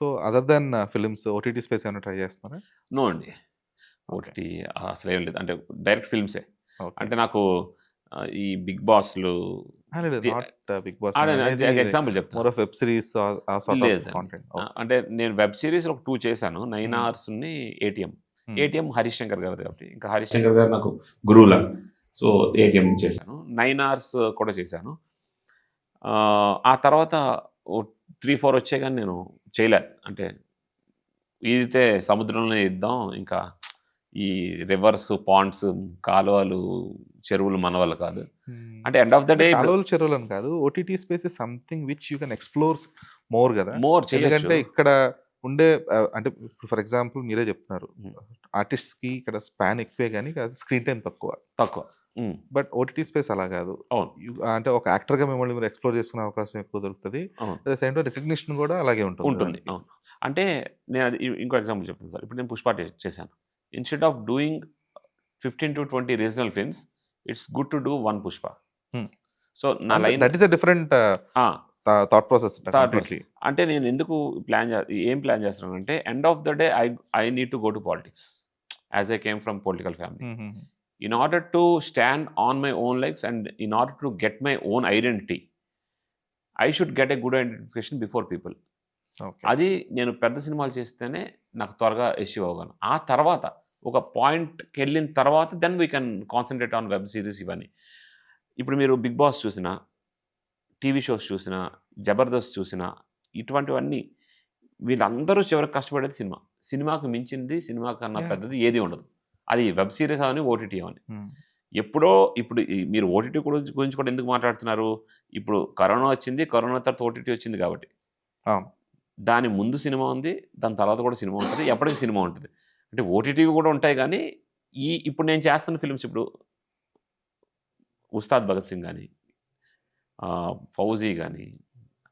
So, other than films OTT space ఏమైనా try చేస్తున్నారా? No అండి. ఓకే. ఓటీటీ అసలేం లేదు. అంటే డైరెక్ట్ ఫిల్మ్సే. ఓకే. అంటే నాకు ఈ 'బిగ్ బాస్‌లు' లేదు. ది నాట్ 'బిగ్ బాస్' నేను నేననేది ఎగ్జాంపుల్ చెప్తున్నా. మోర్ ఆఫ్ వెబ్ సీరీస్ ఆ సార్ట్ ఆఫ్ లేదండి. కాంటెంట్. ఓకే. అంటే నేను వెబ్ సీరీస్‌లో ఒక 2 చేశాను. 9 హ్మ్. అవర్స్‌ని 'ఏటీఎం'. హ్మ్. 'ఏటీఎం' హరీష్ శంకర్ గారిది కాబట్టి ఇంకా హరీష్ శంకర్ గారు నాకు గురువులా. సో, 'ఏటీఎం' చేశాను. 9 అవర్స్ కూడా చేశాను. ఆ తర్వాత ఓ 3, 4 వచ్చాయి గానీ నేను చేయలే. అంటే ఈదితే సముద్రంలోనే ఈదుదాం. ఇంకా ఈ రివర్స్, పాండ్స్, కాలువలు, చెరువులు మన వల్ల కాదు. హ్మ్. అంటే ఎండ్ ఆఫ్ ద అంటే డే ఇప్పుడు కాలువలు, చెరువులని కాదు. OTT space is something which you can explore more గదా! మోర్ చేయొచ్చు. ఎందుకంటే ఇక్కడ ఉండే అంటే ఇప్పుడు ఫర్ ఎగ్జాంపుల్ మీరే చెప్తున్నారు. హ్మ్. ఆర్టిస్ట్స్‌కి ఇక్కడ స్పాన్ ఎక్కువే గానీ స్క్రీన్ టైమ్ తక్కువ. తక్కువ. హ్మ్. బట్ ఓటీటీ స్పేస్ అలా గాదు. అవును. అంటే ఒక యాక్టర్‌గా మిమ్మల్ని మీరు ఎక్స్‌ప్లోర్ చేసుకునే అవకాశం ఎక్కువ దొరుకుతది. అవును. At the same time recognition గూడా అలాగే ఉంటుంది ఉంటుంది. దానికి. అవును. అంటే నేనది ఇంకో ఎగ్జాంపుల్ చెప్తాను సార్. ఇప్పుడు నేను 'పుష్ప' చేశాను. Instead of doing 15-20 regional films, it's good to do 1 'Pushpa.' Hmm. So, నా అంతే line that is a different ah! Thought process third person. Completely. అంటే నేను ఎందుకు ఏం ప్లాన్ చేస్తున్నానంటే end of the day I need to go to politics. As I came from political family. హుహుహు. In order to stand on my own legs and in order to get my own identity, I should get a good identification before people. Okay. అది నేను పెద్ద సినిమాలు చేస్తేనే నాకు త్వరగా achieve అవ్వగలను. ఆ తర్వాత ఒక పాయింట్‌కెళ్ళిన తర్వాత then we can concentrate on web series ఇవన్నీ. ఇప్పుడు మీరు 'బిగ్ బాస్' చూసినా, టీవీ షోస్ చూసినా, 'జబర్దస్త్' చూసినా, ఇటువంటివన్నీ వీళ్ళందరూ చివరికి కష్టపడేది సినిమా. సినిమాకు మించింది, సినిమా కన్నా యాహ్! పెద్దది ఏది ఉండదు. అది వెబ్ సీరీస్ అవని, ఓటీటీ అవని. హ్మ్. ఎప్పుడో ఇప్పుడు మీరు ఓటీటీ గురించి కూడా ఎందుకు మాట్లాడుతున్నారు? ఇప్పుడు కరోనా వచ్చింది. కరోనా తర్వాత ఓటీటీ వచ్చింది కాబట్టి. అవును. దాని ముందు సినిమా ఉంది. దాని తర్వాత కూడా సినిమా ఉంటది. ఎప్పటికి సినిమా ఉంటది. అంటే ఓటీటీవి కూడా ఉంటాయి గానీ, ఇప్పుడు నేను చేస్తున్న ఫిల్మ్స్ ఇప్పుడు 'ఉస్తాద్ భగత్ సింగ్' గాని, 'ఫౌజీ' గాని,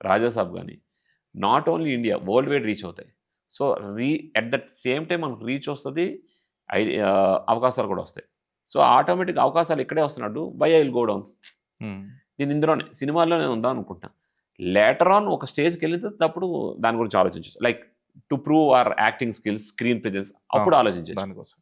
'రాజాసాబ్' గాని not only India world wide reach అవుతాయి. So, at that same time మనకు రీచ్ వస్తది. అవకాశాలు కూడా వస్తాయి. సో, ఆటోమేటిక్‌గా అవకాశాలు ఇక్కడే వస్తున్నట్టు why I will go down. Hmm. నేను ఇందులోనే సినిమాల్లోనే ఉందాం అనుకుంటున్నా. లేటర్ ఆన్ ఒక స్టేజ్‌కెళ్ళిన తర్వాత అప్పుడు దాని గురించి ఆలోచించొచ్చు. Like to prove our acting skills, screen presence అవును. అప్పుడు ఆలోచించొచ్చు. దానికోసం.